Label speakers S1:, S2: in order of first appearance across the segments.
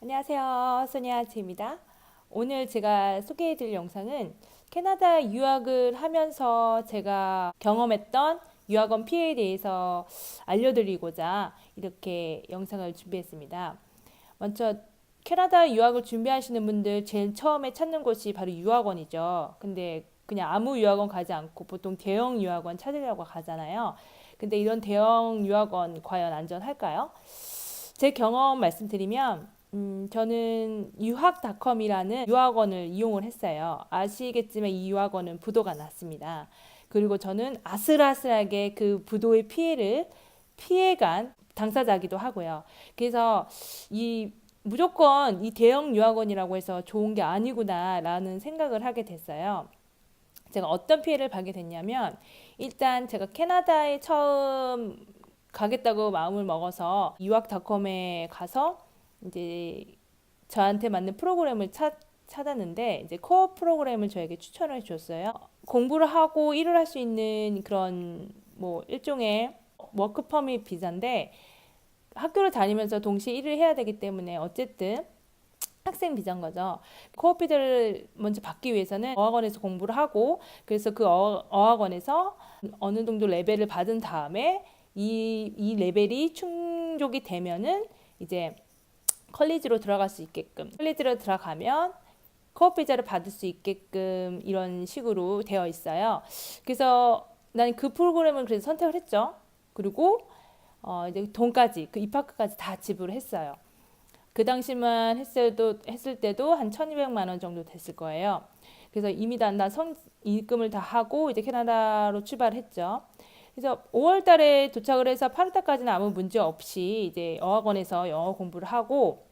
S1: 안녕하세요. 소니아치입니다. 오늘 제가 소개해드릴 영상은 캐나다 유학을 하면서 제가 경험했던 유학원 피해에 대해서 알려드리고자 이렇게 영상을 준비했습니다. 먼저 캐나다 유학을 준비하시는 분들 제일 처음에 찾는 곳이 바로 유학원이죠. 근데 그냥 아무 유학원 가지 않고 보통 대형 유학원 찾으려고 가잖아요. 근데 이런 대형 유학원 과연 안전할까요? 제 경험 말씀드리면 저는 유학닷컴이라는 유학원을 이용을 했어요. 아시겠지만 이 유학원은 부도가 났습니다. 그리고 저는 아슬아슬하게 그 부도의 피해를 피해간 당사자기도 하고요. 그래서 이 무조건 이 대형 유학원이라고 해서 좋은 게 아니구나라는 생각을 하게 됐어요. 제가 어떤 피해를 받게 됐냐면 일단 제가 캐나다에 처음 가겠다고 마음을 먹어서 유학닷컴에 가서 이제 저한테 맞는 프로그램을 찾았는데 이제 코어 프로그램을 저에게 추천을 줬어요. 공부를 하고 일을 할 수 있는 그런 뭐 일종의 워크 퍼밋 비자인데 학교를 다니면서 동시에 일을 해야 되기 때문에 어쨌든 학생 비자인 거죠. 코어 비자를 먼저 받기 위해서는 어학원에서 공부를 하고 그래서 그 어학원에서 어느 정도 레벨을 받은 다음에 이 레벨이 충족이 되면은 이제 컬리지로 들어갈 수 있게끔 컬리지로 들어가면 코어 비자를 받을 수 있게끔 이런 식으로 되어 있어요. 그래서 나는 그 프로그램을 그래서 선택을 했죠. 그리고 이제 돈까지 그 입학금까지 다 지불을 했어요. 그 당시만 했을 때도 한 1,200만 원 정도 됐을 거예요. 그래서 이미 다 입금을 다 하고 이제 캐나다로 출발했죠. 그래서 5월 달에 도착을 해서 8월 달까지는 아무 문제 없이 이제 어학원에서 영어 공부를 하고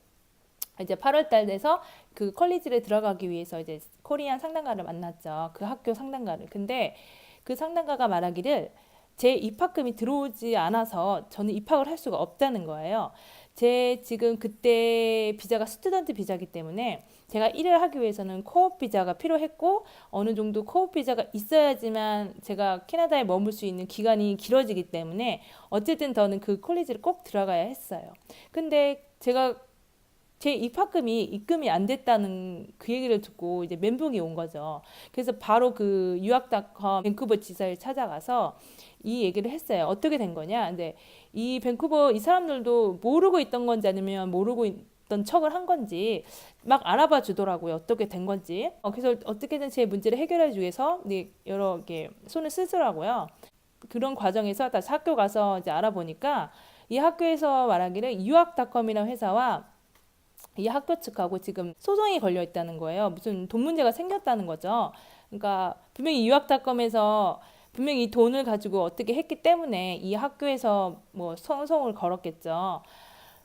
S1: 이제 8월 달 돼서 그 컬리지를 들어가기 위해서 이제 코리안 상담가를 만났죠. 그 학교 상담가를. 근데 그 상담가가 말하기를 제 입학금이 들어오지 않아서 저는 입학을 할 수가 없다는 거예요. 제 지금 그때 비자가 스튜던트 비자이기 때문에 제가 일을 하기 위해서는 코업 비자가 필요했고 어느 정도 코업 비자가 있어야지만 제가 캐나다에 머물 수 있는 기간이 길어지기 때문에 어쨌든 저는 그 콜리지를 꼭 들어가야 했어요. 근데 제가 제 입학금이 입금이 안 됐다는 그 얘기를 듣고 이제 멘붕이 온 거죠. 그래서 바로 그 유학닷컴 밴쿠버 지사를 찾아가서 이 얘기를 했어요. 어떻게 된 거냐? 근데 이 밴쿠버 이 사람들도 모르고 있던 건지 아니면 모르고 있던 척을 한 건지 막 알아봐 주더라고요. 어떻게 된 건지. 그래서 어떻게든 제 문제를 해결해 주기 위해서 여러 개 손을 쓰더라고요. 그런 과정에서 다시 학교 가서 이제 알아보니까 이 학교에서 말하기를 유학닷컴이라는 회사와 이 학교 측하고 지금 소송이 걸려 있다는 거예요. 무슨 돈 문제가 생겼다는 거죠. 그러니까 분명히 유학닷컴에서 분명히 이 돈을 가지고 어떻게 했기 때문에 이 학교에서 뭐 소송을 걸었겠죠.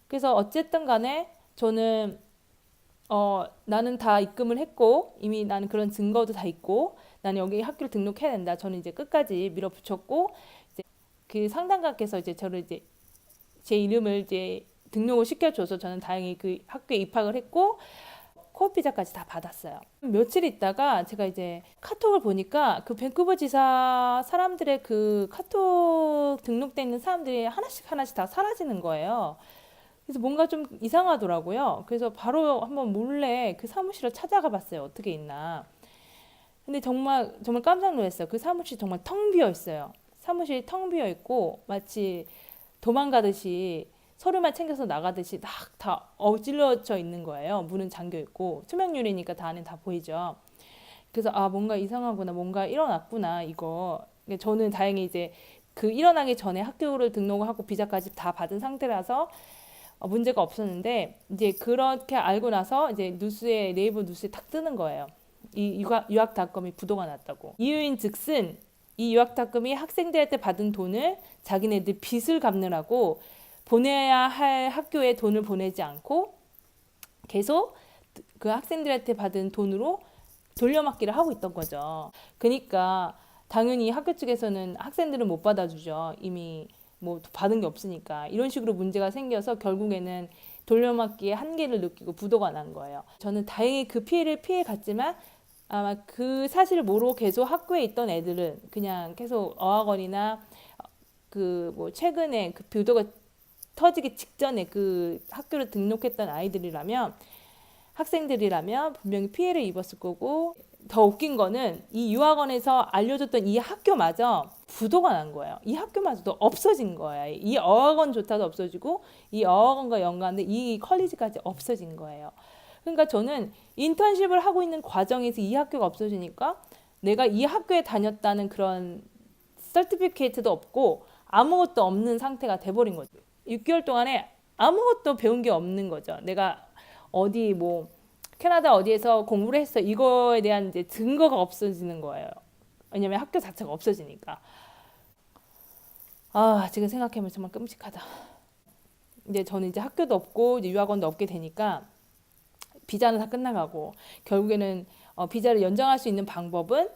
S1: 그래서 어쨌든 간에 저는 나는 다 입금을 했고 이미 나는 그런 증거도 다 있고 나는 여기 학교를 등록해야 된다. 저는 이제 끝까지 밀어붙였고 이제 그 상담가께서 이제 저를 이제 제 이름을 이제 등록을 시켜줘서 저는 다행히 그 학교에 입학을 했고 코어 비자까지 다 받았어요. 며칠 있다가 제가 이제 카톡을 보니까 그 밴쿠버 지사 사람들의 그 카톡 등록돼 있는 사람들이 하나씩 하나씩 다 사라지는 거예요. 그래서 뭔가 좀 이상하더라고요. 그래서 바로 한번 몰래 그 사무실을 찾아가 봤어요. 어떻게 있나. 근데 정말 정말 깜짝 놀랐어요. 그 사무실 정말 텅 비어 있어요. 사무실이 텅 비어 있고 마치 도망가듯이 서류만 챙겨서 나가듯이 막 다 어질러져 있는 거예요. 문은 잠겨 있고 투명유리니까 다 안에 다 보이죠. 그래서 아 뭔가 이상하구나, 뭔가 일어났구나 이거. 저는 다행히 이제 그 일어나기 전에 학교를 등록하고 비자까지 다 받은 상태라서 문제가 없었는데 이제 그렇게 알고 나서 이제 뉴스에 네이버 뉴스에 탁 뜨는 거예요. 이 유학닷컴이 부도가 났다고. 이유인즉슨 이 유학닷컴이 학생들한테 받은 돈을 자기네들 빚을 갚느라고 보내야 할 학교에 돈을 보내지 않고 계속 그 학생들한테 받은 돈으로 돌려막기를 하고 있던 거죠. 그러니까 당연히 학교 측에서는 학생들은 못 받아주죠. 이미 뭐 받은 게 없으니까. 이런 식으로 문제가 생겨서 결국에는 돌려막기의 한계를 느끼고 부도가 난 거예요. 저는 다행히 그 피해를 피해갔지만 아마 그 사실을 모르고 계속 학교에 있던 애들은 그냥 계속 어학원이나 그 뭐 최근에 그 부도가 터지기 직전에 그 학교를 등록했던 아이들이라면 학생들이라면 분명히 피해를 입었을 거고 더 웃긴 거는 이 유학원에서 알려줬던 이 학교마저 부도가 난 거예요. 이 학교마저도 없어진 거예요. 이 어학원조차도 없어지고 이 어학원과 연관된 이 컬리지까지 없어진 거예요. 그러니까 저는 인턴십을 하고 있는 과정에서 이 학교가 없어지니까 내가 이 학교에 다녔다는 그런 서티피케이트도 없고 아무것도 없는 상태가 돼버린 거죠. 6개월 동안에 아무것도 배운 게 없는 거죠. 내가 어디 뭐 캐나다 어디에서 공부를 했어 이거에 대한 이제 증거가 없어지는 거예요. 왜냐면 학교 자체가 없어지니까. 아 지금 생각해보면 정말 끔찍하다. 이제 저는 이제 학교도 없고 이제 유학원도 없게 되니까 비자는 다 끝나가고 결국에는 비자를 연장할 수 있는 방법은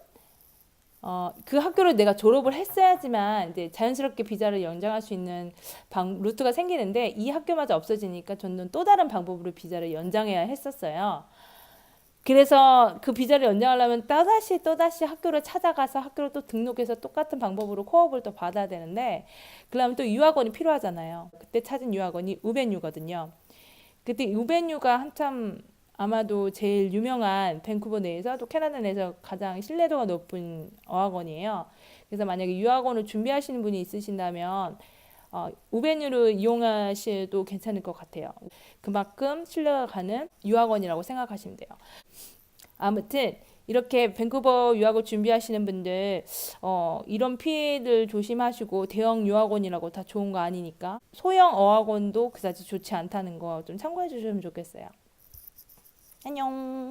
S1: 그 학교를 내가 졸업을 했어야지만 이제 자연스럽게 비자를 연장할 수 있는 루트가 생기는데 이 학교마저 없어지니까 저는 또 다른 방법으로 비자를 연장해야 했었어요. 그래서 그 비자를 연장하려면 또다시 학교를 찾아가서 학교를 또 등록해서 똑같은 방법으로 코업을 또 받아야 되는데 그러면 또 유학원이 필요하잖아요. 그때 찾은 유학원이 우벤유거든요. 그때 우벤유가 한참 아마도 제일 유명한 밴쿠버 내에서 또 캐나다 내에서 가장 신뢰도가 높은 어학원이에요. 그래서 만약에 유학원을 준비하시는 분이 있으신다면 우베뉴를 이용하셔도 괜찮을 것 같아요. 그만큼 신뢰가 가는 유학원이라고 생각하시면 돼요. 아무튼 이렇게 밴쿠버 유학을 준비하시는 분들 이런 피해를 조심하시고 대형 유학원이라고 다 좋은 거 아니니까 소형 어학원도 그다지 좋지 않다는 거 좀 참고해 주시면 좋겠어요. 안녕.